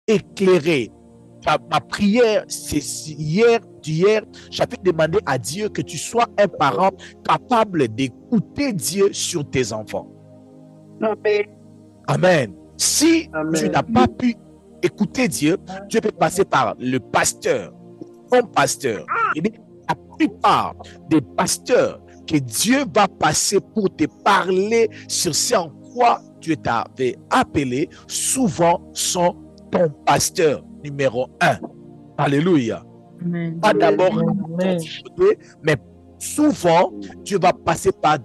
éclairer. Ma prière, c'est d'hier, j'avais demandé à Dieu que tu sois un parent capable d'écouter Dieu sur tes enfants. Amen. Amen. Si tu n'as pas pu écouter Dieu, tu peux passer par le pasteur, ton pasteur. Et la plupart des pasteurs que Dieu va passer pour te parler sur ce en quoi Dieu t'avait appelé, souvent sont ton pasteur numéro 1. Alléluia. Pas d'abord, mais souvent, Dieu va passer par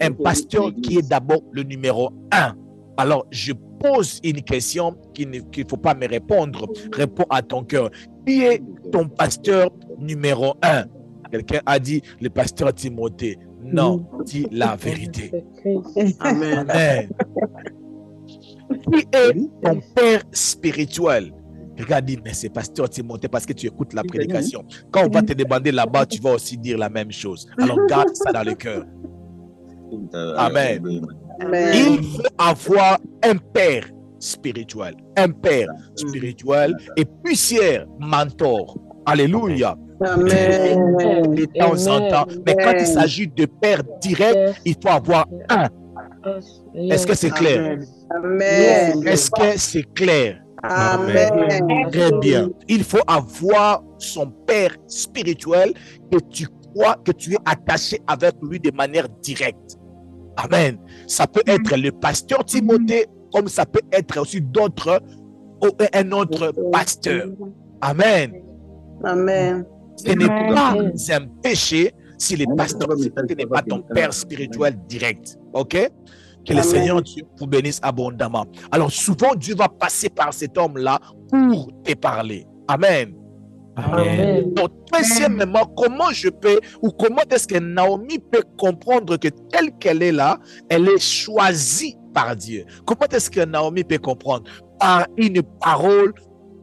un pasteur qui est d'abord le numéro 1. Alors, je pose une question qu'il ne faut pas me répondre. Réponds à ton cœur. Qui est ton pasteur numéro 1? Quelqu'un a dit le pasteur Timothée. Non, dis la vérité. Amen. Amen. Qui est ton père spirituel? Quelqu'un dit, mais c'est pasteur Timothée parce que tu écoutes la prédication. Quand on va te demander là-bas, tu vas aussi dire la même chose. Alors, garde ça dans le cœur. Amen. Il faut avoir un père spirituel. Un père spirituel et puissière mentor. Alléluia. Amen. De temps en temps. Mais quand il s'agit de père direct, il faut avoir un. Est-ce que c'est clair? Amen. Est-ce que c'est clair? Amen. Très bien. Il faut avoir son père spirituel que tu crois que tu es attaché avec lui de manière directe. Amen. Ça peut être le pasteur Timothée, comme ça peut être aussi d'autres, un autre pasteur. Amen. Amen. Ce n'est pas un péché si le pasteur Timothée n'est pas ton père spirituel direct. OK? Que le Seigneur Dieu vous bénisse abondamment. Alors souvent, Dieu va passer par cet homme-là pour te parler. Amen. Amen. Donc, deuxièmement, comment je peux, ou comment est-ce que Naomi peut comprendre que telle qu'elle est là, elle est choisie par Dieu? Comment est-ce que Naomi peut comprendre? Par une parole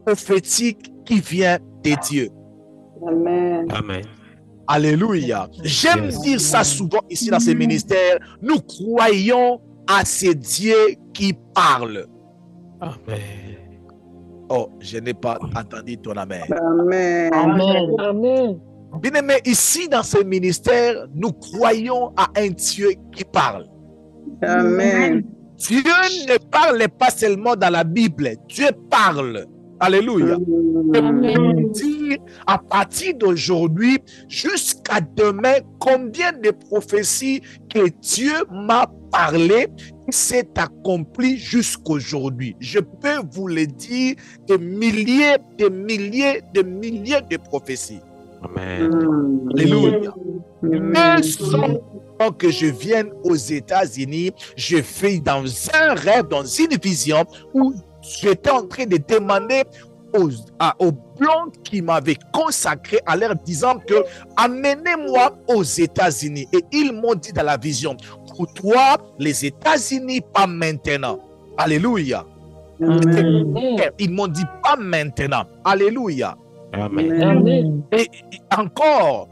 prophétique qui vient de Dieu. Amen. Amen. Alléluia. J'aime dire ça souvent ici dans ces ministères. Nous croyons à ce Dieu qui parle. Amen. Oh, je n'ai pas entendu ton amen. Amen. Amen. Amen. Bien aimé, ici dans ce ministère, nous croyons à un Dieu qui parle. Amen. Dieu ne parle pas seulement dans la Bible. Dieu parle. Alléluia. Amen. Dire à partir d'aujourd'hui jusqu'à demain combien de prophéties que Dieu m'a parlé s'est accompli jusqu'aujourd'hui. Je peux vous le dire, des milliers, des milliers, des milliers de prophéties. Amen. Alléluia. Avant que je vienne aux États-Unis, je fais dans un rêve, dans une vision où j'étais en train de demander aux blancs qui m'avaient consacré à leur disant que amenez-moi aux États-Unis. Et ils m'ont dit dans la vision, pour toi, les États-Unis, pas maintenant. Alléluia. Ils m'ont dit pas maintenant. Alléluia. Amen. Amen. Et encore,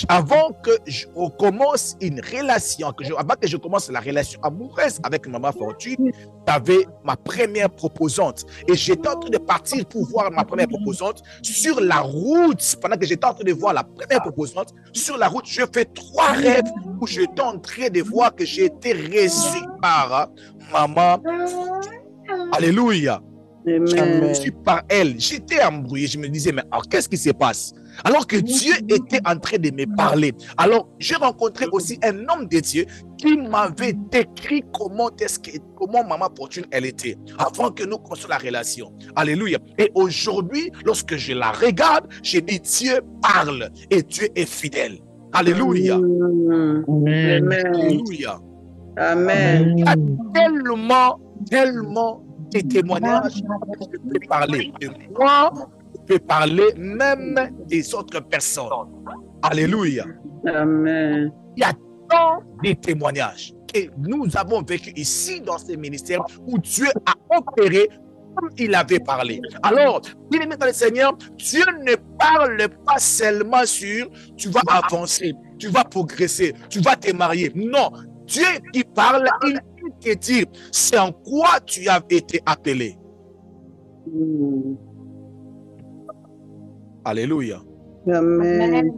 avant que je commence une relation, avant que je commence la relation amoureuse avec Maman Fortune, j'avais ma première proposante. Et j'étais en train de partir pour voir ma première proposante sur la route. Pendant que j'étais en train de voir la première proposante, sur la route, je fais 3 rêves où j'étais en train de voir que j'ai été reçu par Maman. Alléluia. Je suis par elle. J'étais embrouillé. Je me disais, mais qu'est-ce qui se passe? Alors que Dieu était en train de me parler. Alors, j'ai rencontré aussi un homme de Dieu qui m'avait décrit comment Maman Fortune elle était avant que nous commencions la relation. Alléluia. Et aujourd'hui, lorsque je la regarde, je dis Dieu parle et Dieu est fidèle. Alléluia. Amen. Alléluia. Amen. Il y a tellement de témoignages que je peux parler de moi, je peux parler même des autres personnes. Alléluia. Amen. Il y a tant de témoignages que nous avons vécu ici dans ce ministère où Dieu a opéré comme il avait parlé. Alors, bien aimé dans le Seigneur, Dieu ne parle pas seulement sur tu vas avancer, tu vas progresser, tu vas te marier. Non, Dieu qui parle, il peut te dire c'est en quoi tu as été appelé. Alléluia. Amen.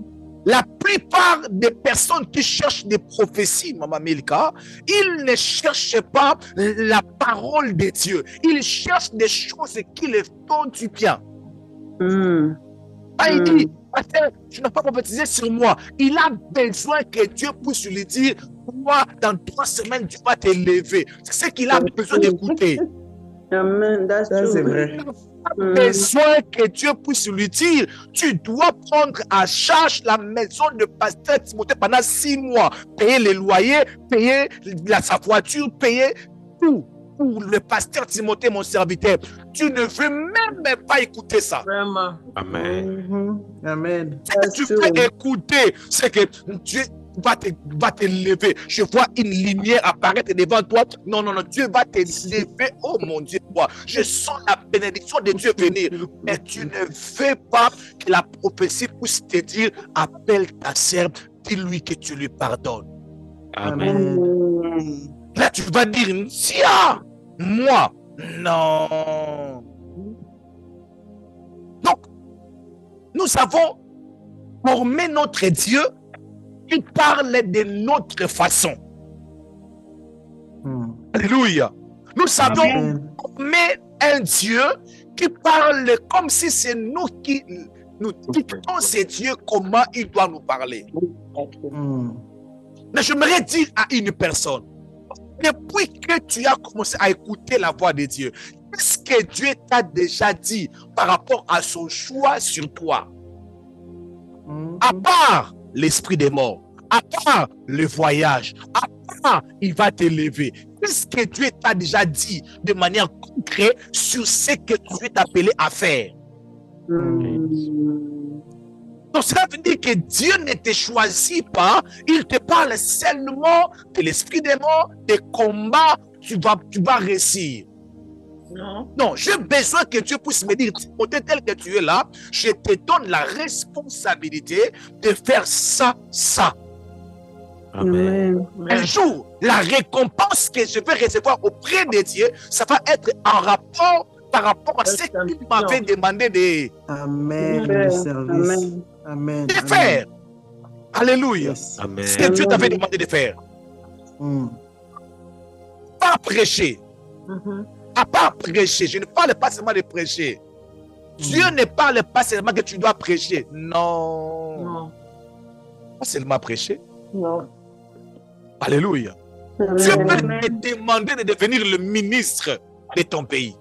La plupart des personnes qui cherchent des prophéties, Maman Milka, ils ne cherchent pas la parole de Dieu. Ils cherchent des choses qui les font du bien. Il dit, Pasteur, tu n'as pas prophétisé sur moi. Il a besoin que Dieu puisse lui dire, moi, dans 3 semaines, tu vas t'élever. C'est ce qu'il a besoin d'écouter. Amen. Ça, c'est vrai. Il a besoin que Dieu puisse lui dire, tu dois prendre à charge la maison de Pasteur Timothée pendant 6 mois. Payer les loyers, payer sa voiture, payer tout. Pour le Pasteur Timothée, mon serviteur. Tu ne veux même pas écouter ça. Vraiment. Amen. Amen. Ce que tu peux écouter, c'est que Dieu va te lever. Je vois une lumière apparaître devant toi. Non, non, non, Dieu va te lever. Oh mon Dieu, moi, je sens la bénédiction de Dieu venir. Mais tu ne veux pas que la prophétie puisse te dire, appelle ta sœur, dis-lui que tu lui pardonnes. Amen. Là, tu vas dire, tiens, moi, non. Donc, nous avons formé notre Dieu qui parle de notre façon. Alléluia. Nous savons formé un Dieu qui parle comme si c'est nous qui nous dictons ce Dieu comment il doit nous parler. Mais j'aimerais dire à une personne, depuis que tu as commencé à écouter la voix de Dieu, qu'est-ce que Dieu t'a déjà dit par rapport à son choix sur toi? À part l'esprit des morts, à part le voyage, à part il va t'élever, qu'est-ce que Dieu t'a déjà dit de manière concrète sur ce que tu es appelé à faire? Donc cela veut dire que Dieu ne te choisit pas, il te parle seulement de l'esprit des morts, des combats, tu vas réussir. Non, j'ai besoin que Dieu puisse me dire, tel que tu es là, je te donne la responsabilité de faire ça, ça. Amen. Un jour, la récompense que je vais recevoir auprès de Dieu, ça va être en rapport par rapport à ce qu'il m'avait demandé de faire. Alléluia. Amen. Ce que Dieu t'avait demandé de faire. Pas prêcher. À part prêcher. Je ne parle pas seulement de prêcher. Dieu ne parle pas seulement que tu dois prêcher. Non. Pas seulement prêcher. Non. Alléluia. Dieu peut te demander de devenir le ministre de ton pays.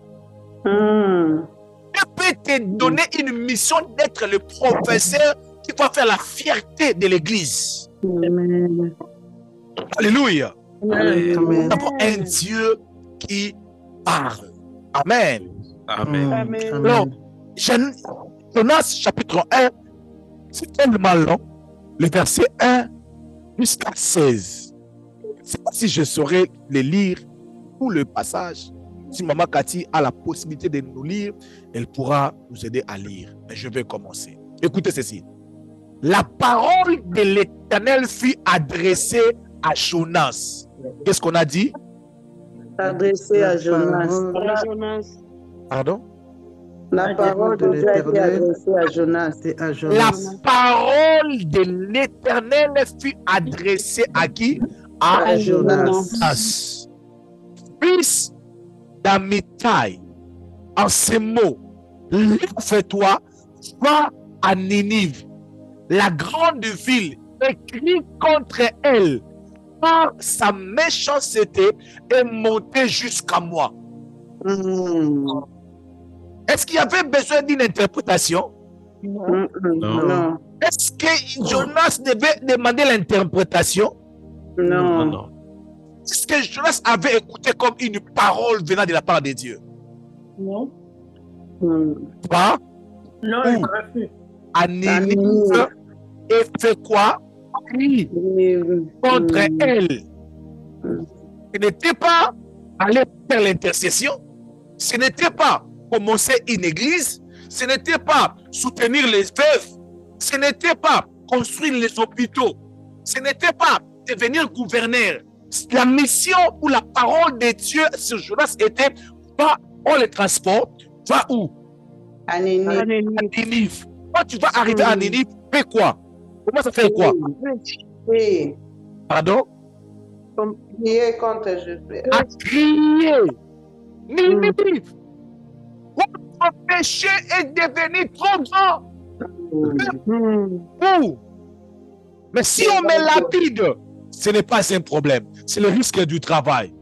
Dieu peut te donner une mission d'être le professeur qui va faire la fierté de l'église. Alléluia. Nous avons un Dieu qui parle. Amen. Amen. Alors, Jonas chapitre 1, c'est tellement long, le verset 1 jusqu'à 16. Je ne sais pas si je saurais le lire ou le passage. Si Maman Cathy a la possibilité de nous lire, elle pourra nous aider à lire. Mais je vais commencer. Écoutez ceci. La parole de l'Éternel fut adressée à Jonas. Qu'est-ce qu'on a dit? Adressé à Jonas. Pardon? La parole de Dieu a été adressée à Jonas. La parole de l'Éternel fut adressée à qui? À Jonas. Fils d'Amittai. En ces mots, lève-toi, va à Ninive, la grande ville, et crie contre elle, car sa méchanceté est montée jusqu'à moi. Est-ce qu'il y avait besoin d'une interprétation? Non. Est-ce que Jonas devait demander l'interprétation? Non. Est-ce que Jonas avait écouté comme une parole venant de la part de Dieu? Non. Pas? Non, il n'a pas fait. À Ninive, et fait quoi? Crie contre elle. Ce n'était pas aller faire l'intercession. Ce n'était pas commencer une église. Ce n'était pas soutenir les veuves. Ce n'était pas construire les hôpitaux. Ce n'était pas devenir gouverneur. La mission ou la parole de Dieu sur Jonas était pas on les transporte, Va où? À Ninive. À Ninive. Quand tu vas arriver à Ninive, fais quoi? Comment ça fait quoi? Oui. Pardon? Prier contre Jésus. À crier. Ninive. Votre péché est devenu trop grand. Où? Mais si on met lapide, ce n'est pas un problème. C'est le risque du travail.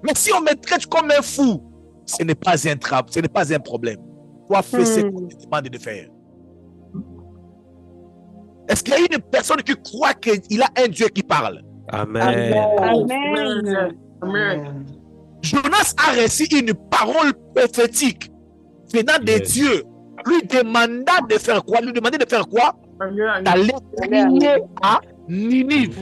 Mais si on me traite comme un fou, ce n'est pas un problème. Toi, fais ce qu'on te demande de faire. Est-ce qu'il y a une personne qui croit qu'il a un Dieu qui parle? Amen. Amen. Amen. Jonas a reçu une parole prophétique venant de Dieu. Lui demanda de faire quoi? Lui demandait de faire quoi? D'aller prier à Ninive.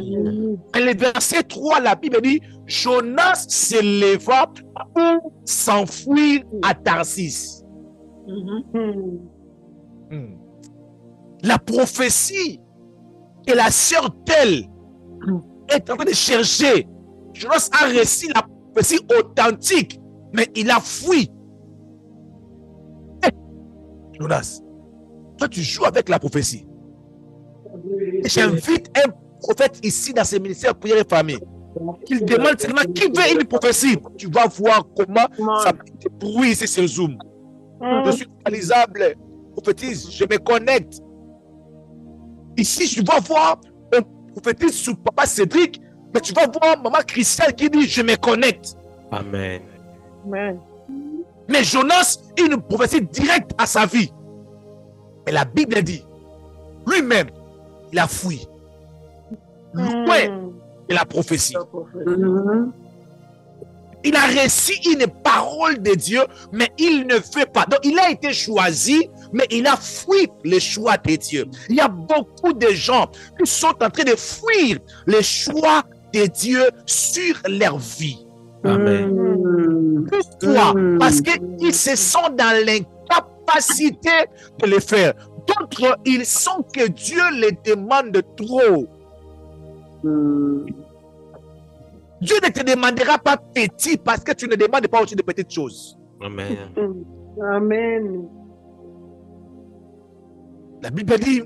Et le verset 3, la Bible dit, Jonas se leva pour s'enfuir à Tarsis. La prophétie que la sœur telle est en train de chercher. Jonas a reçu la prophétie authentique, mais il a fui. Jonas, toi tu joues avec la prophétie. J'invite un prophète ici dans ce ministère prière et famille. Qu'il demande seulement qui veut une prophétie. Tu vas voir comment ça peut débrouiller ici sur Zoom. Je suis réalisable, prophétise, je me connecte. Ici, tu vas voir un prophétise sur Papa Cédric, mais tu vas voir Maman Christiane qui dit je me connecte. Amen. Amen. Mais Jonas, une prophétie directe à sa vie. Mais la Bible dit, lui-même, il a fui. Loin de la prophétie. Il a reçu une parole de Dieu, mais il ne fait pas. Donc, il a été choisi, mais il a fui le choix de Dieu. Il y a beaucoup de gens qui sont en train de fuir le choix de Dieu sur leur vie. Amen. Pourquoi? Parce qu'ils se sentent dans l'incapacité de le faire. D'autres, ils sentent que Dieu les demande trop. Dieu ne te demandera pas petit parce que tu ne demandes pas aussi de petites choses. Amen. Amen. La Bible dit,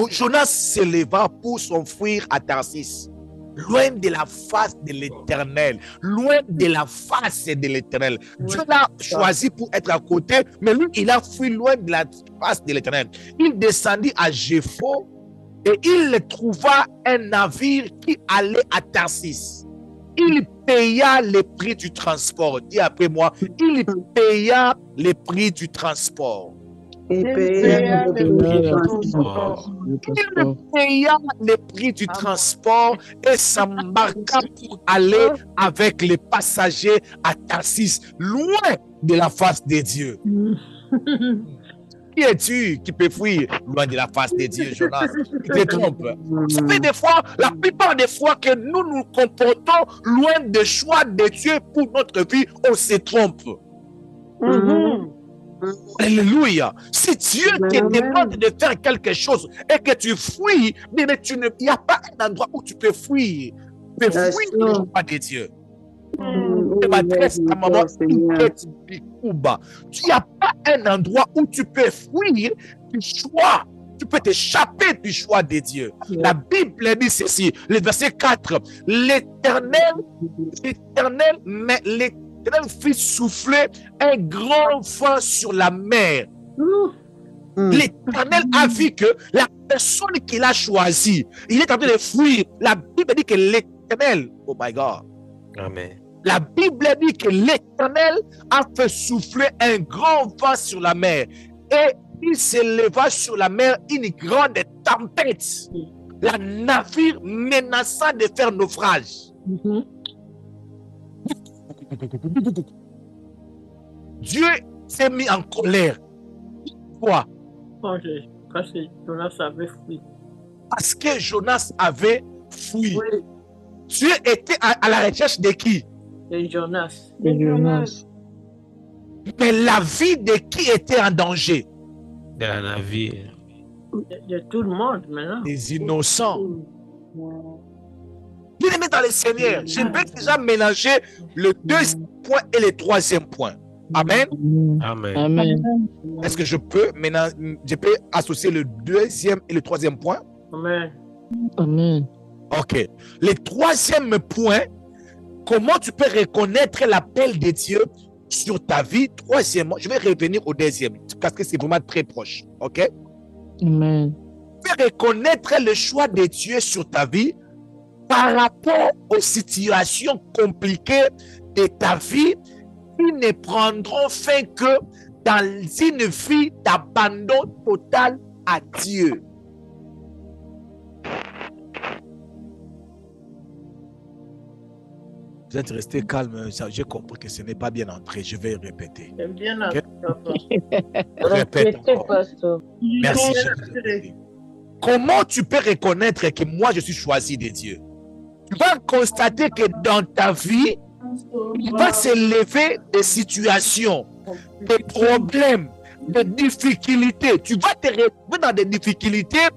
Jonas se leva pour s'enfuir à Tarsis, loin de la face de l'Éternel, loin de la face de l'Éternel. Dieu l'a choisi pour être à côté, mais lui, il a fui loin de la face de l'Éternel. Il descendit à Jépho et il trouva un navire qui allait à Tarsis. Il paya le prix du transport. Dis après moi, il paya le prix du transport. Il paya le prix du transport. Il paya le prix du transport et s'embarqua pour aller avec les passagers à Tarsis, loin de la face de Dieu. Qui es-tu qui peut fuir loin de la face de Dieu, Jonas? Tu te trompes. Ça fait des fois, la plupart des fois que nous nous comportons loin des choix de Dieu pour notre vie, on se trompe. Alléluia. Si Dieu te demande de faire quelque chose et que tu fuis, mais il n'y a pas un endroit où tu peux fuir. Tu peux fuir le choix de Dieu. Je m'adresse à maman Inket Bikouba. Il n'y a pas un endroit où tu peux fuir du choix. Tu peux t'échapper du choix de Dieu. La Bible dit ceci, le verset 4. L'Éternel fit souffler un grand vent sur la mer. L'Éternel a vu que la personne qu'il a choisie, il est en train de fuir. La Bible dit que l'Éternel, oh my God. Amen. La Bible dit que l'Éternel a fait souffler un grand vent sur la mer et il s'éleva sur la mer une grande tempête. Le navire menaçant de faire naufrage. Dieu s'est mis en colère. Pourquoi? Parce que Jonas avait fui. Parce que Jonas avait fui. Dieu était à la recherche de qui? De Jonas. Mais la vie de qui était en danger? De la navire. De tout le monde maintenant. Des innocents. Bien aimé dans le Seigneur, je vais déjà mélanger le deuxième point et le troisième point. Amen. Amen. Amen. Est-ce que je peux maintenant, je peux associer le deuxième et le troisième point? Amen. Amen. Ok. Le troisième point, comment tu peux reconnaître l'appel de Dieu sur ta vie? Troisièmement, je vais revenir au deuxième parce que c'est vraiment très proche. Ok? Amen. Tu peux reconnaître le choix de Dieu sur ta vie par rapport aux situations compliquées de ta vie qui ne prendront fin que dans une vie d'abandon total à Dieu. Vous êtes resté calme, j'ai compris que ce n'est pas bien entré. Je vais répéter. C'est bien à papa. Répète Répétez, encore. pasteur. Merci. Bien je vous entré. ai dit. Comment tu peux reconnaître que moi je suis choisi de Dieu? Tu vas constater que dans ta vie, il va s'élever des situations, des problèmes, des difficultés. Tu vas te retrouver dans des difficultés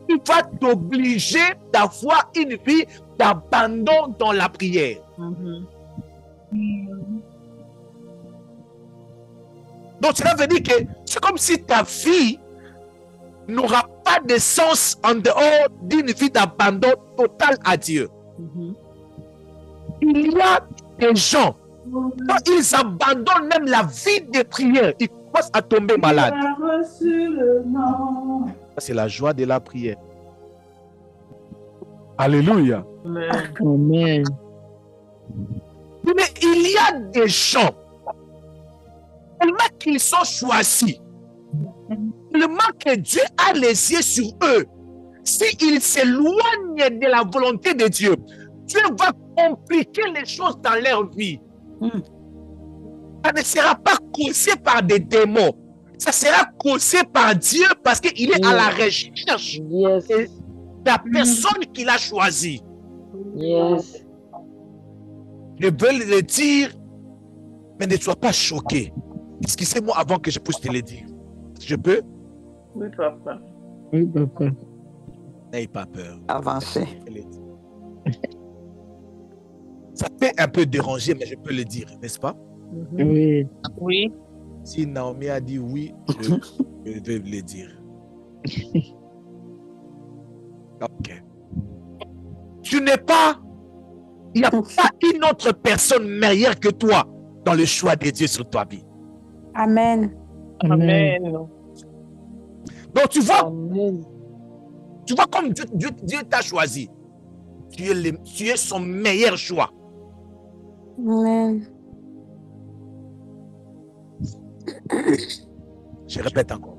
qui va t'obliger d'avoir une vie d'abandon dans la prière. Mhm. Donc cela veut dire que c'est comme si ta vie n'aura pas de sens en dehors d'une vie d'abandon total à Dieu. Mhm. Il y a des gens, quand ils abandonnent même la vie de prière, ils commencent à tomber malades. C'est la joie de la prière. Alléluia. Amen. Amen. Mais il y a des gens, tellement qu'ils sont choisis, tellement que Dieu a les yeux sur eux. S'ils s'éloignent de la volonté de Dieu, Dieu va compliquer les choses dans leur vie. Ça ne sera pas causé par des démons. Ça sera causé par Dieu parce qu'il est à la recherche Yes. de la personne qu'il a choisie. Yes. Je veux le dire, mais ne sois pas choqué. Excusez-moi avant que je puisse te le dire. Je peux? Oui, papa. Oui, papa. N'aie pas peur. Avancez. Ça peut un peu déranger, mais je peux le dire, n'est-ce pas? Mhm. Oui. Oui. Si Naomi a dit oui, je vais le dire. Ok. Tu n'es pas, il n'y a pas une autre personne meilleure que toi dans le choix de Dieu sur ta vie. Amen. Amen. Donc tu vois, Amen. comme Dieu t'a choisi. Tu es son meilleur choix. Amen. Je répète encore.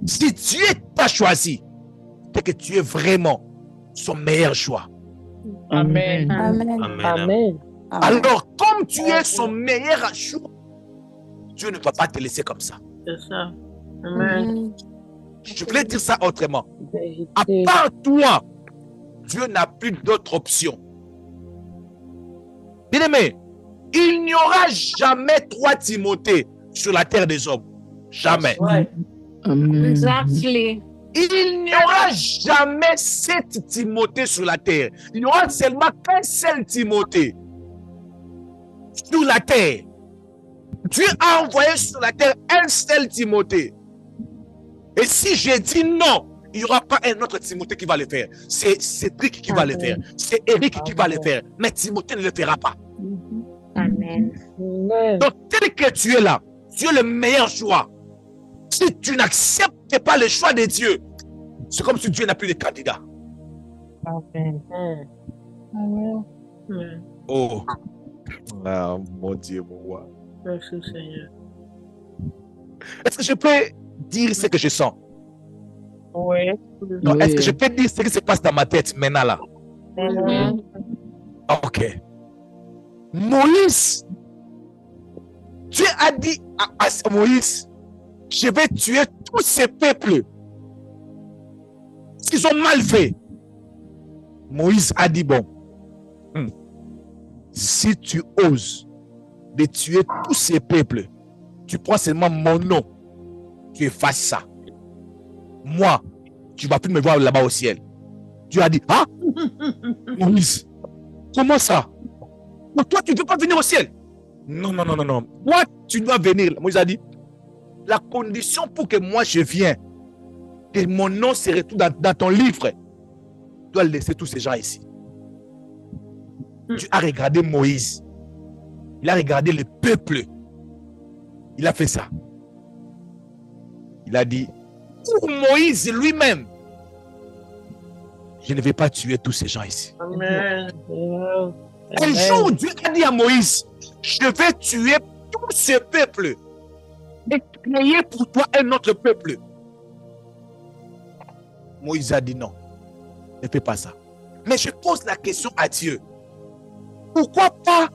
Si Dieu t'a choisi, c'est que tu es vraiment son meilleur choix. Amen. Amen. Amen. Amen. Alors, comme tu es son meilleur choix, Dieu ne va pas te laisser comme ça. C'est ça. Amen. Je voulais dire ça autrement. Vérité. À part toi, Dieu n'a plus d'autre option. Bien-aimé, il n'y aura jamais 3 Timothée sur la terre des hommes. Jamais. Ouais. Amen. Exactly. Il n'y aura jamais 7 Timothées sur la terre. Il n'y aura seulement qu'un seul Timothée sur la terre. Dieu a envoyé sur la terre un seul Timothée. Et si je dis non, il n'y aura pas un autre Timothée qui va le faire. C'est Cédric qui va le faire. C'est Eric qui va le faire. Mais Timothée ne le fera pas. Amen. Amen. Donc, tel que tu es là, tu es le meilleur choix. Si tu n'acceptes pas le choix de Dieu, c'est comme si Dieu n'a plus de candidat. Amen. Amen. Amen. Oh. Ah, mon Dieu, mon roi. Merci Seigneur. Est-ce que je peux dire ce que je sens? Oui. Non, est-ce que Oui. je peux dire ce qui se passe dans ma tête maintenant là? Amen. Ok. Moïse, Dieu a dit à Moïse, je vais tuer tous ces peuples. Ils ont mal fait. Moïse a dit, bon, si tu oses de tuer tous ces peuples, tu prends seulement mon nom, tu effaces ça. Moi, tu ne vas plus me voir là-bas au ciel. Dieu a dit, ah, Moïse, comment ça? Donc toi, tu ne veux pas venir au ciel. Non, non, non, non, non. Toi, tu dois venir. Moïse a dit, la condition pour que moi je vienne, que mon nom se retrouve dans ton livre, tu dois laisser tous ces gens ici. Tu as regardé Moïse. Il a regardé le peuple. Il a fait ça. Il a dit, pour Moïse lui-même, je ne vais pas tuer tous ces gens ici. Amen. Un jour, Dieu a dit à Moïse, je vais tuer tout ce peuple et créer pour toi un autre peuple. Moïse a dit non, ne fais pas ça. Mais je pose la question à Dieu. Pourquoi pas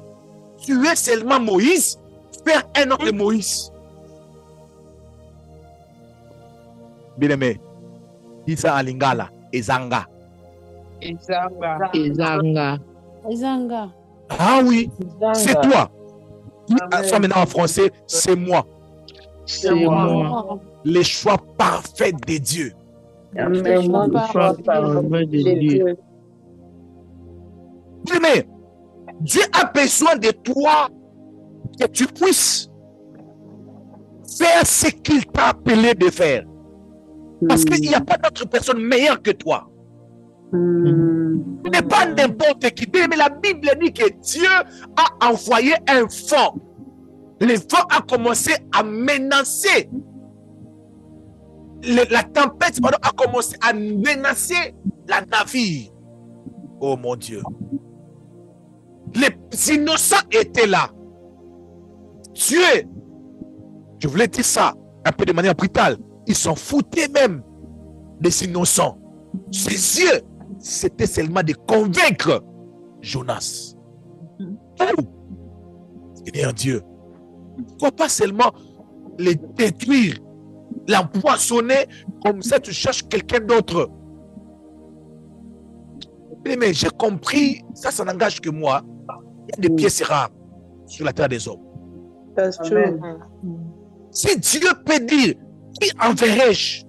tuer seulement Moïse, faire un autre Moïse? Bien aimé, dis ça en lingala, Ezanga. Ezanga. Ah oui, c'est toi. Ça maintenant en français, c'est moi. C'est moi. Les choix parfaits de Dieu. Amen. Mais Dieu a besoin de toi que tu puisses faire ce qu'il t'a appelé de faire. Parce qu'il n'y a pas d'autre personne meilleure que toi. Tu n'es pas n'importe qui. Mais la Bible dit que Dieu a envoyé un vent. Le vent a commencé à menacer. La tempête a commencé à menacer la navire. Oh mon Dieu. Les innocents étaient là. Dieu, je voulais dire ça un peu de manière brutale, ils s'en foutaient même des innocents. Ses yeux, c'était seulement de convaincre Jonas. Seigneur Dieu, pourquoi pas seulement les détruire, l'empoisonner, comme ça tu cherches quelqu'un d'autre. Mais j'ai compris, ça n'engage que moi. Il y a des pièces rares sur la terre des hommes. That's true. Si Dieu peut dire, qui enverrai-je?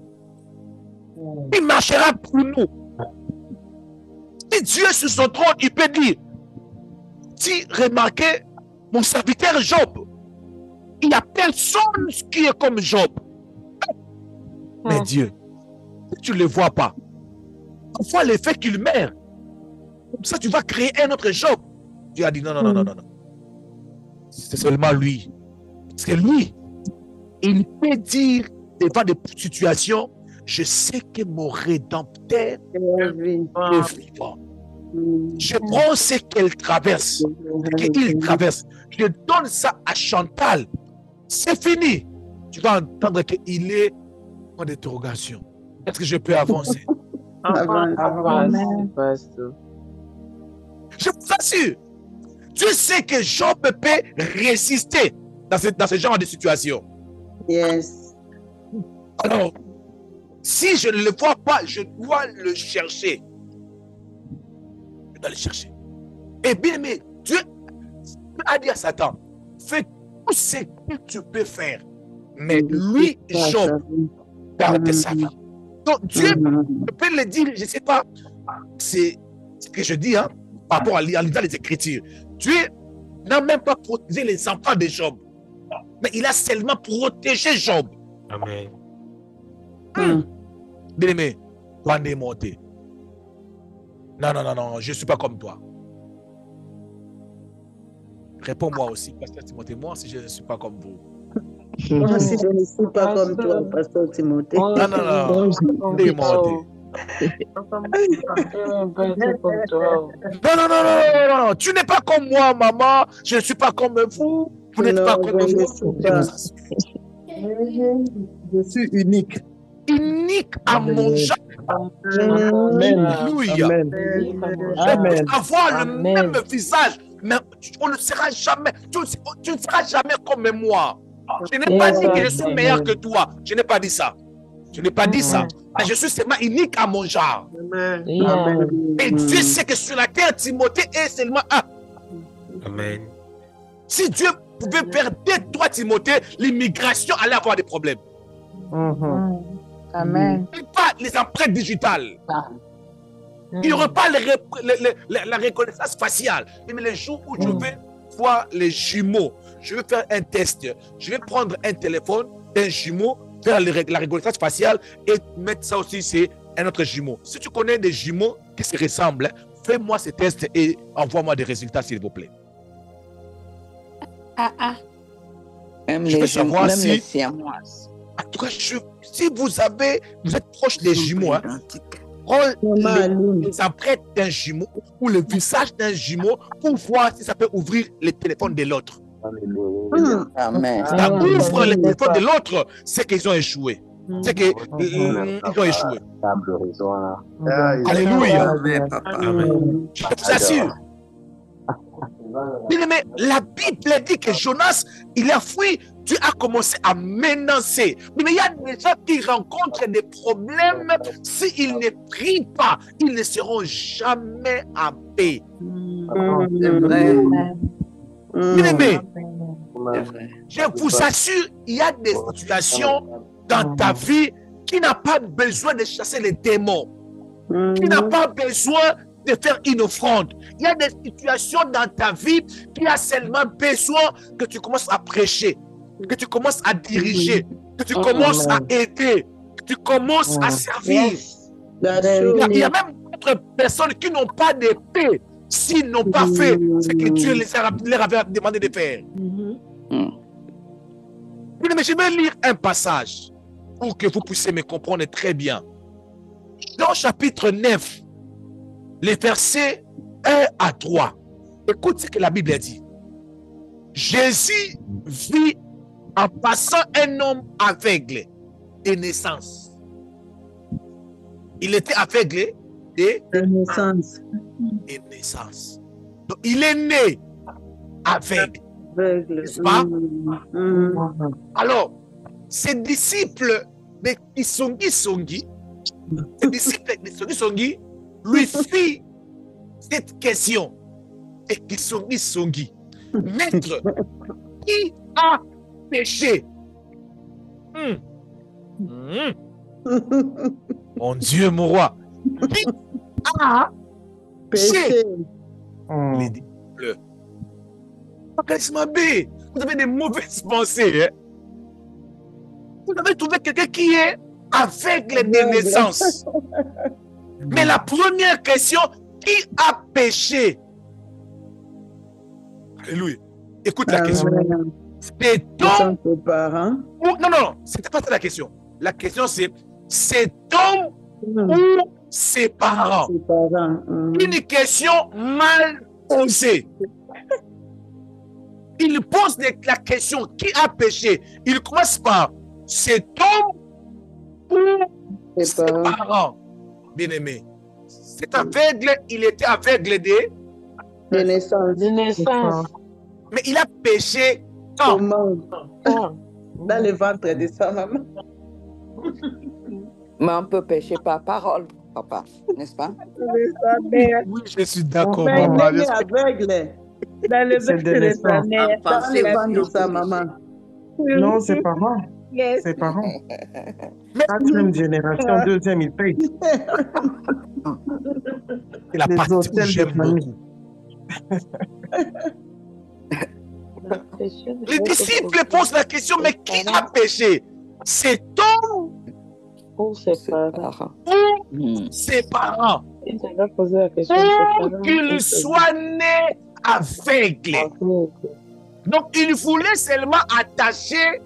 Il marchera pour nous. Si Dieu sur son trône, il peut dire, si remarquez mon serviteur Job, il n'y a personne qui est comme Job. Mais Dieu, si tu ne le vois pas, parfois le fait qu'il meurt, comme ça tu vas créer un autre Job. Dieu a dit non, non, non, non, non, non. C'est seulement lui. Parce que lui, il peut dire devant des situations, je sais que mon rédempteur est vivant. Je prends ce qu'elle traverse, qu'il traverse. Je donne ça à Chantal. C'est fini. Tu vas entendre qu'il est en interrogation. Est-ce que je peux avancer? Je vous assure, Dieu sait que Job peut résister dans ce genre de situation. Yes. Alors, si je ne le vois pas, je dois le chercher. Je dois le chercher. Et bien, mais Dieu a dit à Satan, fais tout ce que tu peux faire. Mais lui, Job, garde sa vie. Donc Dieu peut le dire, je ne sais pas, c'est ce que je dis, hein, par rapport à lisant les Écritures. Dieu n'a même pas protégé les enfants de Job, mais il a seulement protégé Job. Amen. Bien-aimé, toi n'est monté. Non, non, non, non, je ne suis pas comme toi. Réponds-moi aussi, Pasteur Timothée, moi si je ne suis pas comme vous. Moi aussi, je ne suis pas comme toi, Pasteur Timothée. Non, non, non, démonté. Non, non, non, non, non, tu n'es pas comme moi, maman. Je ne suis pas comme vous. Vous n'êtes pas comme vous. Je suis unique. Unique à mon genre. Amen. Alléluia. Amen. On peut avoir le même visage, mais on ne sera jamais, tu ne seras jamais comme moi. Je n'ai pas dit que je suis meilleur que toi. Je n'ai pas dit ça. Je n'ai pas dit ça. Mais je suis seulement unique à mon genre. Et Dieu sait que sur la terre, Timothée est seulement un. Amen. Si Dieu pouvait faire dès toi, Timothée, l'immigration allait avoir des problèmes. Amen. Et pas les empreintes digitales. Il n'y aura pas la reconnaissance faciale. Mais les jours où je vais voir les jumeaux, je vais faire un test. Je vais prendre un téléphone, un jumeau, faire la reconnaissance faciale et mettre ça aussi, c'est un autre jumeau. Si tu connais des jumeaux qui se ressemblent, fais-moi ce test et envoie-moi des résultats, s'il vous plaît. Je veux savoir si... En tout cas, si vous êtes proche des jumeaux, hein, s'apprête d'un jumeau ou le visage d'un jumeau pour voir si ça peut ouvrir le téléphone de l'autre. Amen. Ça ouvre le téléphone de l'autre, c'est qu'ils ont échoué. C'est qu'ils ont échoué. Alléluia. Amen. Je vous assure. Mais la Bible dit que Jonas, il a fui. Dieu a commencé à menacer. Mais il y a des gens qui rencontrent des problèmes. S'ils ne prient pas, ils ne seront jamais en paix. C'est vrai. Mais, je vous assure, il y a des situations dans ta vie qui n'ont pas besoin de chasser les démons, qui n'ont pas besoin de faire une offrande. Il y a des situations dans ta vie qui a seulement besoin que tu commences à prêcher, que tu commences à diriger, que tu commences à aider, que tu commences à servir. Il y a même d'autres personnes qui n'ont pas de paix s'ils n'ont pas fait ce que Dieu leur avait demandé de faire. Mais je vais lire un passage pour que vous puissiez me comprendre très bien. Dans chapitre 9, les versets 1 à 3. Écoute ce que la Bible dit. Jésus vit en passant un homme aveugle de naissance. Il était aveugle de naissance. Donc, il est né aveugle. N'est-ce pas? Alors, ses disciples de Kisongi, lui fit cette question. Et Kisongi, Maître, qui a péché? Mon Dieu, mon roi, qui a péché? Les disciples. Vous avez des mauvaises pensées. Hein? Vous avez trouvé quelqu'un qui est aveugle de naissance. Mais la première question, qui a péché? Alléluia. Écoute la question. C'est homme ou... Non, c'était pas ça la question. La question c'est homme ou ses parents? Une question mal posée. Il pose la question qui a péché. Il commence par cet homme ou ses parents. Bien-aimé, cet aveugle, il était aveugle de naissance. Mais il a péché quand? Dans le ventre de sa maman. Mais on peut pécher par parole, papa, n'est-ce pas? Oui, je suis d'accord. Mais il est aveugle. Dans le ventre de sa mère, dans le ventre de sa maman. Non, c'est pas moi. C'est parents. Quatrième génération, deuxième, il paye. C'est la partie que j'aime beaucoup. Les disciples posent la question, mais qui a péché? Cet homme ou ses parents? Ou ses parents? Ou qu'il soit né aveugle. Donc, il voulait seulement attacher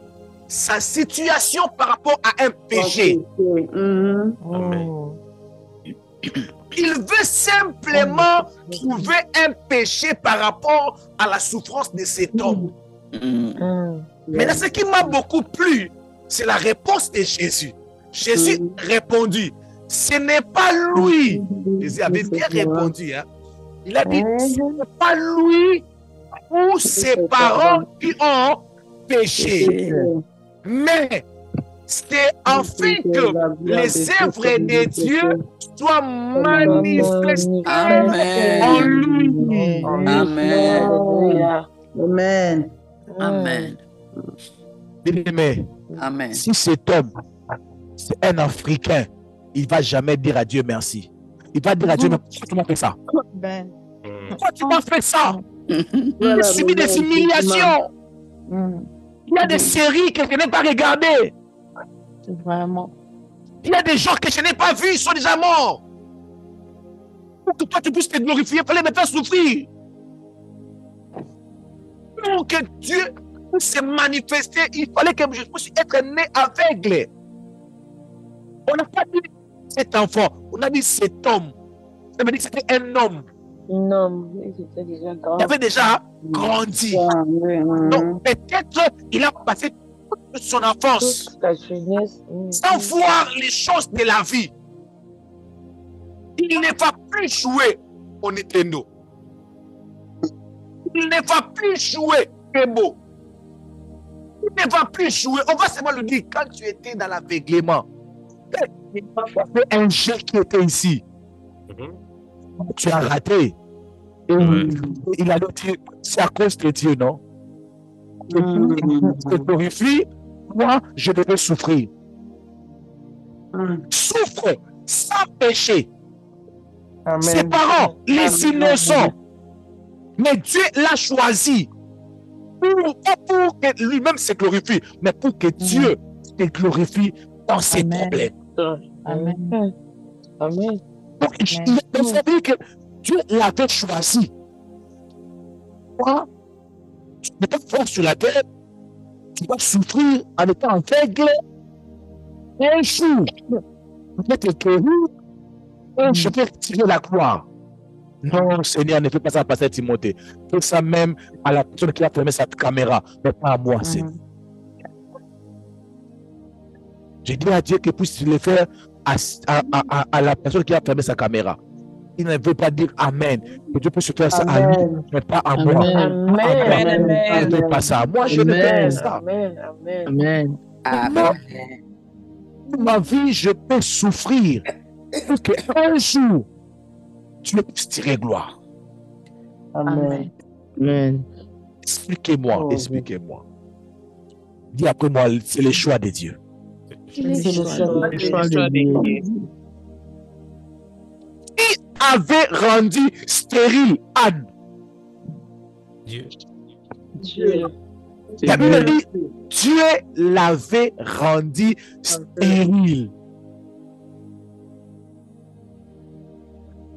sa situation par rapport à un péché. Il veut simplement trouver un péché par rapport à la souffrance de cet homme. Mais là, ce qui m'a beaucoup plu, c'est la réponse de Jésus. Jésus répondit, ce n'est pas lui. Jésus avait bien répondu. Hein? Il a dit, ce n'est pas lui ou ses parents qui ont péché. Mais c'est afin que les œuvres de Dieu soient manifestées en lui. Amen. Amen. Amen. Bien-aimé, si cet homme, c'est un Africain, il ne va jamais dire à Dieu merci. Il va dire à Dieu, mais pourquoi tu m'as fait ça? Pourquoi tu m'as fait ça? J'ai subi des humiliations. Il y a des séries que je n'ai pas regardées. Vraiment. Il y a des gens que je n'ai pas vus, ils sont déjà morts. Pour que toi tu puisses te glorifier, il fallait me faire souffrir. Pour que Dieu puisse se manifester, il fallait que je puisse être né aveugle. On n'a pas dit cet enfant, on a dit cet homme. Ça veut dire que c'était un homme. Non, c'était déjà grand. Il avait déjà grandi. Donc peut-être il a passé toute son enfance Toute la jeunesse. sans voir les choses de la vie. Il ne va plus jouer au Nintendo. Il ne va plus jouer Kebo. Il ne va plus jouer. On va seulement lui dire, quand tu étais dans l'aveuglement, il y avait un jeu qui était ici. Tu as raté. Et il a dit, c'est à cause de Dieu, non? Je te glorifie, moi, je devais souffrir. Souffre sans péché. Amen. Ses parents, les innocents. Mais Dieu l'a choisi. Pas pour que lui-même se glorifie, mais pour que Dieu se glorifie dans ses problèmes. Amen. Amen. Donc, il faut dire que Dieu l'avait choisi. Toi, tu n'es pas fort sur la terre, tu vas souffrir en étant aveugle. Et un jour, je vais te guérir, je vais retirer la gloire. Non, Seigneur, ne fais pas ça à Pasteur Timothée. Fais ça même à la personne qui a fermé sa caméra, mais pas à moi, Seigneur. J'ai dit à Dieu qu'il puisse le faire à la personne qui a fermé sa caméra. Il ne veut pas dire Amen. Que Dieu puisse faire ça à lui, mais pas à moi. Amen. Il ne veut pas ça. Moi, je ne veux pas ça. Amen. Ma vie, je peux souffrir. Pour qu'un jour, tu puisses tirer gloire. Amen. Expliquez-moi, expliquez-moi. Dis après moi, c'est le choix de Dieu. C'est le choix de Dieu. Qui avait rendu stérile Anne? Dieu. La Bible dit, Dieu l'avait rendu stérile.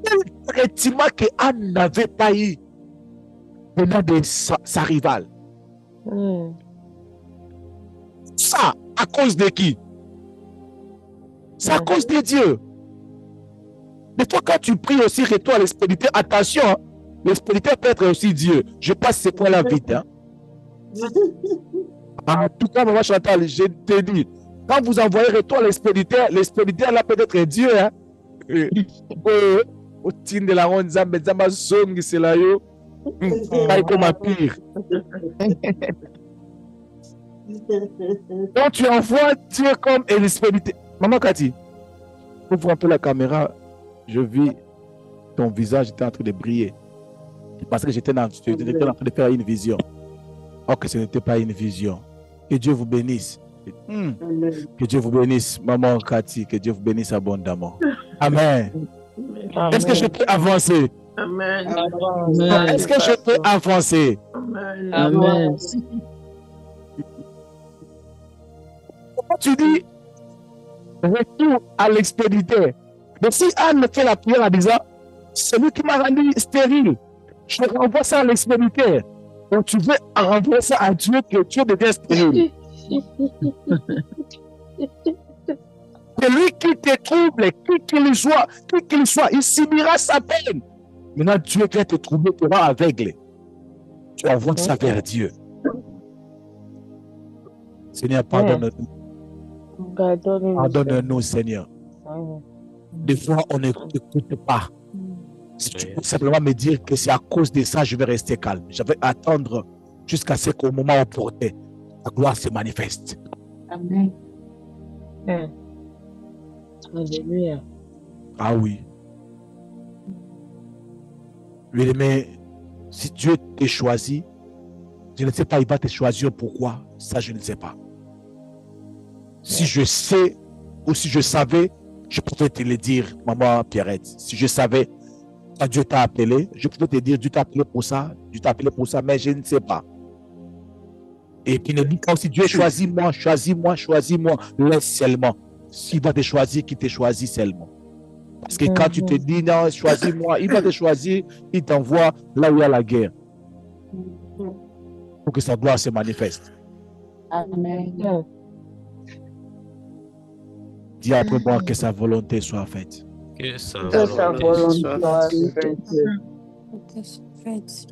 Quel traitement que Anne n'avait pas eu venant de sa rivale? Ça, à cause de qui? C'est à cause de Dieu. Des fois, quand tu pries aussi, retour à l'expéditeur, attention, hein, l'expéditeur peut être aussi Dieu. Je passe ce point-là vite. Hein. En tout cas, maman Chantal, je te dis, quand vous envoyez retour à l'expéditeur là peut être Dieu. Hein. Au titre de la ronde, Zamba Zong, c'est là, yo. Pas comme un pire. Donc, tu envoies Dieu comme l'expéditeur. Maman Cathy, ouvre un peu la caméra. Je vis ton visage était en train de briller. Parce que j'étais en train de faire une vision. Oh, que ce n'était pas une vision. Que Dieu vous bénisse. Que Dieu vous bénisse, maman Cathy. Que Dieu vous bénisse abondamment. Amen. Est-ce que je peux avancer? Amen. Est-ce que je peux avancer? Amen. Comment tu dis retour à l'expéditeur? Mais si Anne fait la prière en disant, c'est lui qui m'a rendu stérile, je renvoie ça à l'expéditeur. Donc tu veux renvoyer ça à Dieu, que Dieu devient stérile. C'est lui qui te trouble, qui qu'il soit, il subira sa peine. Maintenant, Dieu vient te troubler, tu vas aveugle. Tu envoies ça vers Dieu. Seigneur, pardonne-nous. Pardonne-nous, Seigneur. Des fois, on n'écoute pas. Si tu peux simplement me dire que c'est à cause de ça, je vais rester calme. Je vais attendre jusqu'à ce qu'au moment opportun, la gloire se manifeste. Amen. Alléluia. Ah oui. Oui, mais si Dieu t'a choisi, je ne sais pas, il va te choisir pourquoi. Ça, je ne sais pas. Si je sais ou si je savais, je pouvais te le dire, maman Pierrette. Si je savais, quand Dieu t'a appelé, je pouvais te dire, Dieu t'a appelé pour ça, mais je ne sais pas. Et puis ne dis pas aussi, Dieu choisis-moi, choisis-moi, choisis-moi. Laisse seulement. S'il va te choisir, qu'il te choisit seulement. Parce que quand tu te dis, non, choisis-moi, il va te choisir, il t'envoie là où il y a la guerre. Pour que sa gloire se manifeste. Amen. Dis après moi que sa volonté soit faite. Que sa volonté soit faite.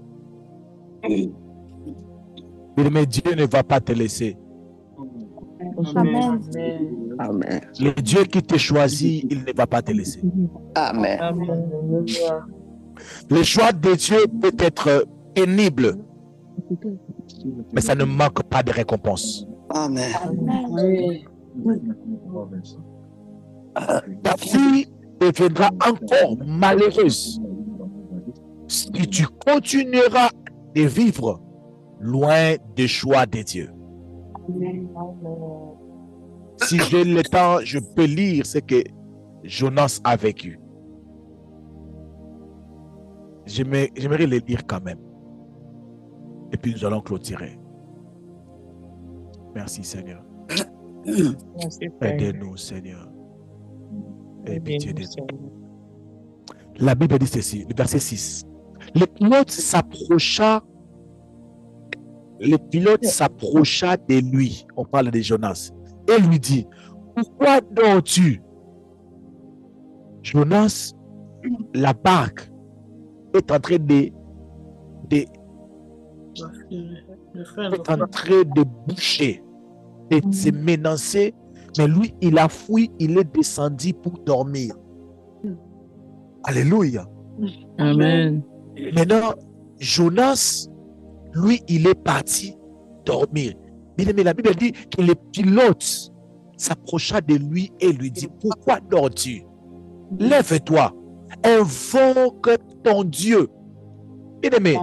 Mais Dieu ne va pas te laisser. Amen. Amen. Le Dieu qui te choisit, il ne va pas te laisser. Amen. Le choix de Dieu peut être pénible, mais ça ne manque pas de récompense. Amen. Ta fille deviendra encore malheureuse si tu continueras de vivre loin des choix de Dieu. Si j'ai le temps, je peux lire ce que Jonas a vécu. J'aimerais le lire quand même. Et puis nous allons clôturer. Merci Seigneur. Aidez-nous Seigneur. Et pitié de nous. La Bible dit ceci, le verset 6. Le pilote s'approcha de lui. On parle de Jonas. Et lui dit, pourquoi dors-tu? Jonas, la barque est en train de boucher, de se menacer, mais lui, il a fui, il est descendu pour dormir. Alléluia. Amen. Maintenant, Jonas, lui, il est parti dormir. Mais la Bible dit que le pilote s'approcha de lui et lui dit, pourquoi dors-tu? Lève-toi, invoque ton Dieu. Bien-aimé,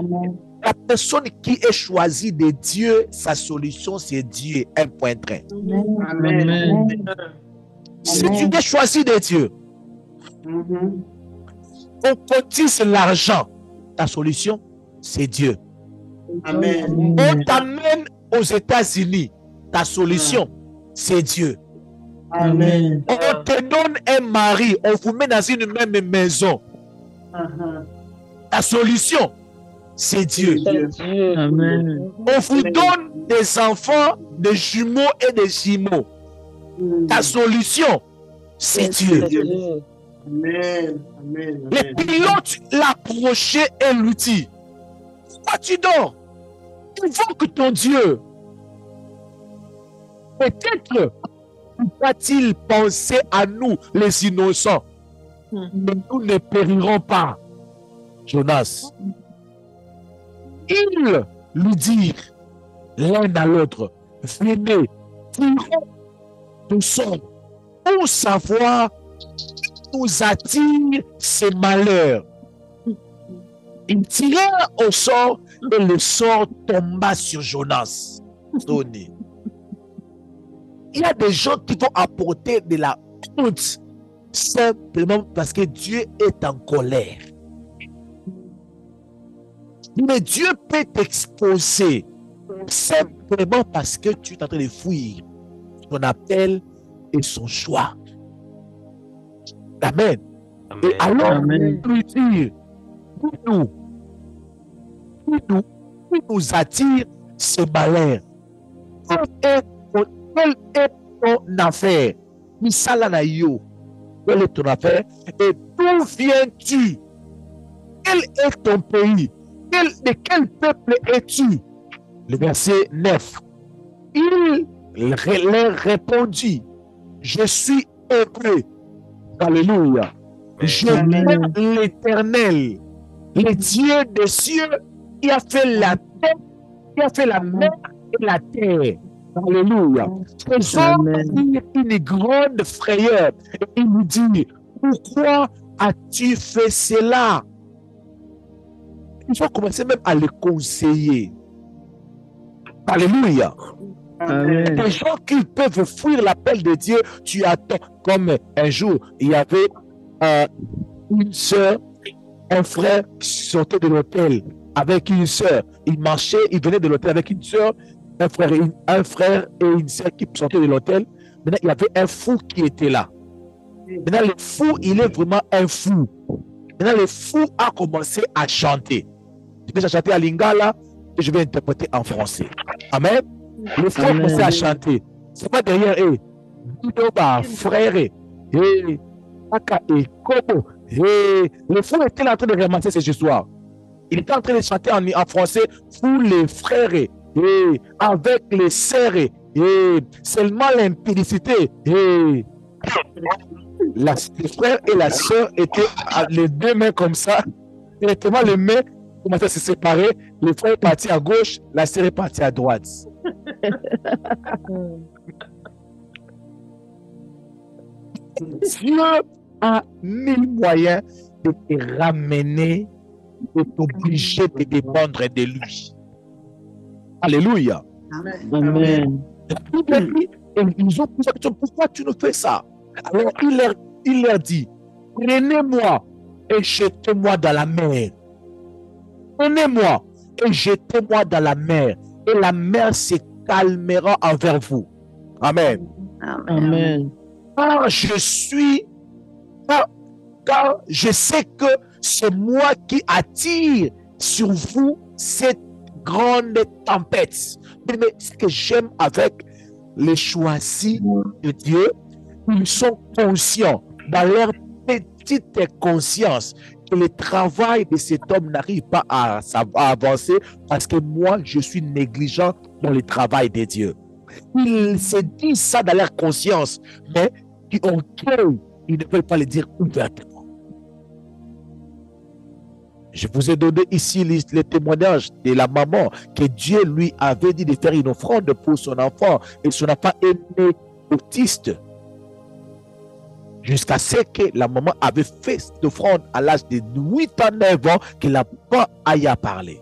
la personne qui est choisie de Dieu, sa solution, c'est Dieu. Un point très. Amen. Si tu es choisi de Dieu, on cotise l'argent. Ta solution, c'est Dieu. Amen. On t'amène aux États-Unis. Ta solution, c'est Dieu. Amen. On te donne un mari, on vous met dans une même maison. Ta solution, c'est Dieu. Amen. On vous donne des enfants, des jumeaux et des jumeaux. Ta solution, c'est Dieu. Amen. Amen. Le pilote l'approchait et lui dit, pourquoi tu dors? Invoque ton Dieu. Peut-être va-t-il penser à nous, les innocents. Mais nous ne périrons pas. Jonas. Ils lui dirent l'un à l'autre, venez, tirons du sort pour savoir qui nous attire ces malheurs. Ils tirèrent au sort et le sort tomba sur Jonas. Tony. Il y a des gens qui vont apporter de la honte simplement parce que Dieu est en colère. Mais Dieu peut t'exposer simplement parce que tu es en train de fuir son appel et son choix. Amen. Amen. Et alors, Amen. lui dire, qui nous attire ce malheur? Quelle est ton affaire? Quelle est ton affaire? Et d'où viens-tu? Quel est ton pays? De quel peuple es-tu? Le verset 9. Il leur répondit, je suis hébreu. Alléluia. Je prie l'Éternel, le Dieu des cieux, qui a fait la terre, qui a fait la mer et la terre. Alléluia. Ces hommes ont une grande frayeur. Et il nous dit, pourquoi as-tu fait cela? Ils ont commencé même à le conseiller. Alléluia. Amen. Des gens qui peuvent fuir l'appel de Dieu, tu attends. Comme un jour, il y avait une soeur, un frère qui sortait de l'hôtel avec une soeur. Il marchait, il venait de l'hôtel avec une soeur. un frère et une sœur qui sortaient de l'hôtel. Maintenant, il y avait un fou qui était là. Maintenant, le fou, il est vraiment un fou. Maintenant, le fou a commencé à chanter. Je vais chanter à lingala et je vais interpréter en français. Amen. Le fou a commencé à chanter. C'est pas derrière eux. Frère. Le fou était en train de ramasser ces histoires. Il était en train de chanter en français pour les frères et avec les sœurs et seulement l'impudicité. Le frère et la sœur étaient les deux mains comme ça. Directement, les mains commençaient à se séparer. Le frère est parti à gauche, la sœur est partie à droite. Dieu a mille moyens de te ramener, de t'obliger de dépendre de lui. Alléluia. Amen. Et ils ont posé la question, pourquoi tu nous fais ça? Alors il leur dit, prenez-moi et jetez-moi dans la mer. Prenez-moi et jetez-moi dans la mer. Et la mer se calmera envers vous. Amen. Amen. Car car je sais que c'est moi qui attire sur vous cette grande tempête. Mais ce que j'aime avec les choisis de Dieu, ils sont conscients dans leur petite conscience que le travail de cet homme n'arrive pas à avancer parce que moi, je suis négligent dans le travail de Dieu. Ils se disent ça dans leur conscience, mais ils ne veulent pas le dire ouvertement. Je vous ai donné ici les témoignages de la maman que Dieu lui avait dit de faire une offrande pour son enfant et son enfant est né autiste. Jusqu'à ce que la maman avait fait cette offrande à l'âge de 8 ans, 9 ans, qu'elle n'a pas à parler.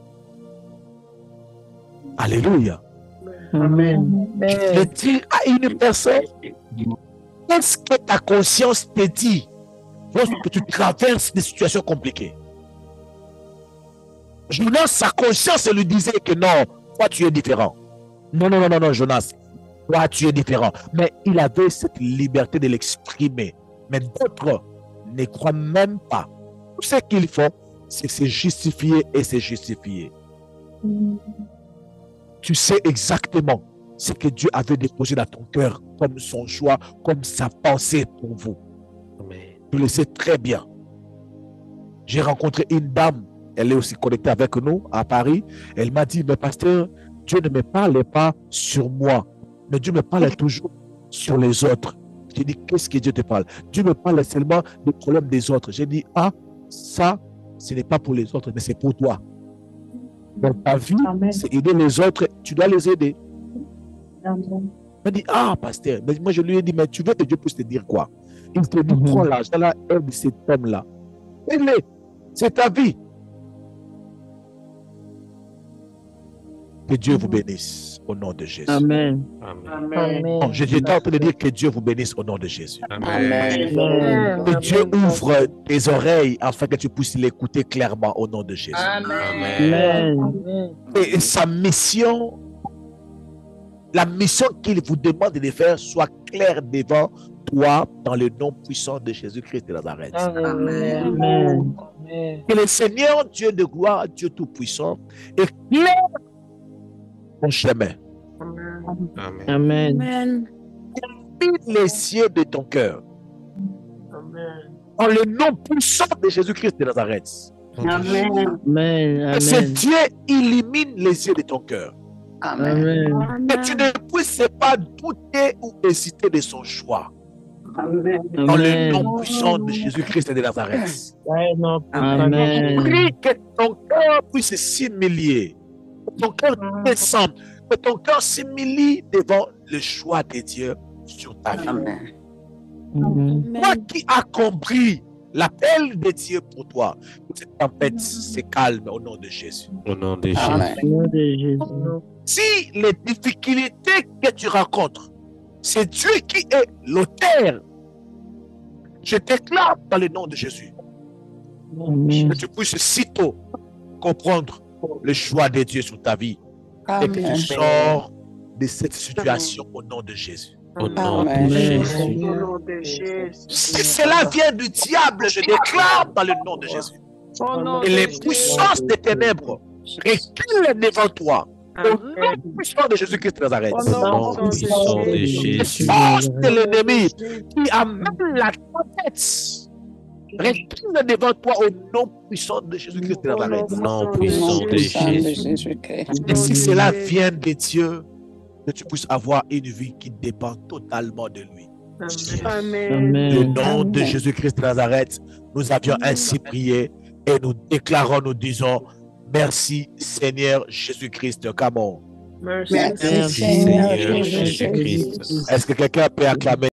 Alléluia. Amen. Je dis à une personne, qu'est-ce que ta conscience te dit lorsque tu traverses des situations compliquées? Jonas, sa conscience lui disait que non, toi tu es différent. Non, Jonas, toi tu es différent. Mais il avait cette liberté de l'exprimer. Mais d'autres ne croient même pas. Tout ce qu'ils font, c'est se justifier et se justifier. Tu sais exactement ce que Dieu avait déposé dans ton cœur comme son choix, comme sa pensée pour vous. Tu le sais très bien. J'ai rencontré une dame, elle est aussi connectée avec nous à Paris. Elle m'a dit, mais pasteur, Dieu ne me parle pas sur moi, mais Dieu me parle toujours sur les autres. J'ai dit, qu'est-ce que Dieu te parle? Dieu me parle seulement des problèmes des autres. J'ai dit, ah, ça, ce n'est pas pour les autres, mais c'est pour toi. Dans ta vie, c'est aider les autres, tu dois les aider. Il m'a dit, ah, pasteur, mais moi je lui ai dit, mais tu veux que Dieu puisse te dire quoi? Il te dit, prends l'argent là, aide cet homme-là. Aide-le, c'est ta vie. Que Dieu vous bénisse au nom de Jésus. Amen. Non, j'étais en train de dire que Dieu vous bénisse au nom de Jésus. Amen. Que Dieu ouvre tes oreilles afin que tu puisses l'écouter clairement au nom de Jésus. Amen. Et sa mission, la mission qu'il vous demande de faire soit claire devant toi dans le nom puissant de Jésus-Christ de Nazareth. Amen. Que le Seigneur Dieu de gloire, Dieu tout-puissant, éclaire ton chemin. Amen. Illumine les cieux de ton cœur. En le nom puissant de Jésus-Christ de Nazareth. Amen. Que ce Dieu illumine les yeux de ton cœur. Amen. Que tu ne puisses pas douter ou hésiter de son choix. Dans le nom puissant de Jésus-Christ de Nazareth. Amen. Prie que ton cœur puisse s'humilier. Que ton cœur descende. Que ton cœur s'humilie devant le choix de Dieu sur ta vie. Toi qui as compris l'appel de Dieu pour toi, que cette tempête se calme au nom de Jésus. Au nom de Jésus. Si les difficultés que tu rencontres, c'est Dieu qui est l'auteur, je déclare dans le nom de Jésus que tu puisses sitôt comprendre le choix de Dieu sur ta vie et que tu sors de cette situation au nom de Jésus. Au nom de Jésus. Si cela vient du diable, je déclare dans le nom de Jésus. Et les puissances des ténèbres reculent devant toi. Au nom puissant de Jésus-Christ de Nazareth. Au nom puissant de Jésus. Les forces de l'ennemi qui amènent la tempête reculent devant toi au nom puissant de Jésus-Christ de Nazareth. Au nom puissant de Jésus. Et si cela vient de Dieu, que tu puisses avoir une vie qui dépend totalement de lui. Amen. Au nom de Jésus-Christ de Nazareth, nous avions ainsi prié et nous déclarons, nous disons, merci Seigneur Jésus-Christ. Come on. Merci, Merci Seigneur Jésus-Christ. Est-ce que quelqu'un peut acclamer?